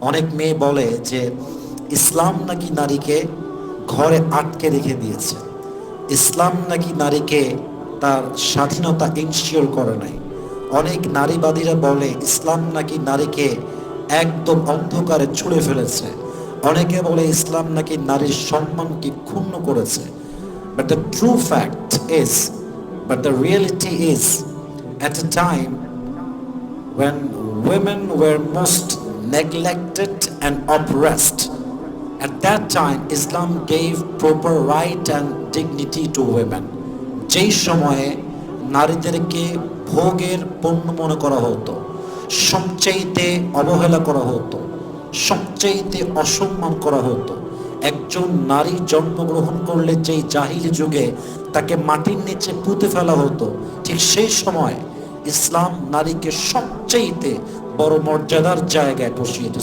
অনেক মেয়ে বলে যে ইসলাম নাকি নারীকে ঘরে আটকে রেখে দিয়েছে, ইসলাম নাকি নারীকে তার স্বাধীনতা ইনশিওর করে নাই। অনেক নারীবাদীরা বলে ইসলাম নাকি নারীকে একদম অন্ধকারে ছুঁড়ে ফেলেছে। অনেকে বলে ইসলাম নাকি নারীর সম্মানকে ক্ষুণ্ণ করেছে। But the true fact is, but the reality is, at a time when women were most neglected and oppressed, at that time Islam gave proper right and dignity to women. যেই সময়ে নারীদেরকে ভোগের পণ্য মনে করা হতো, সবচাইতে অবহেলা করা হতো, সবচাইতে অসম্মান করা হতো, একজন নারী জন্মগ্রহণ করলে যেই জাহিলি যুগে তাকে মাটির নিচে পুঁতে ফেলা হতো, ঠিক সেই সময় ইসলাম নারীকে সবচাইতে বড় মর্যাদার জায়গায় বসিয়ে দিয়েছে।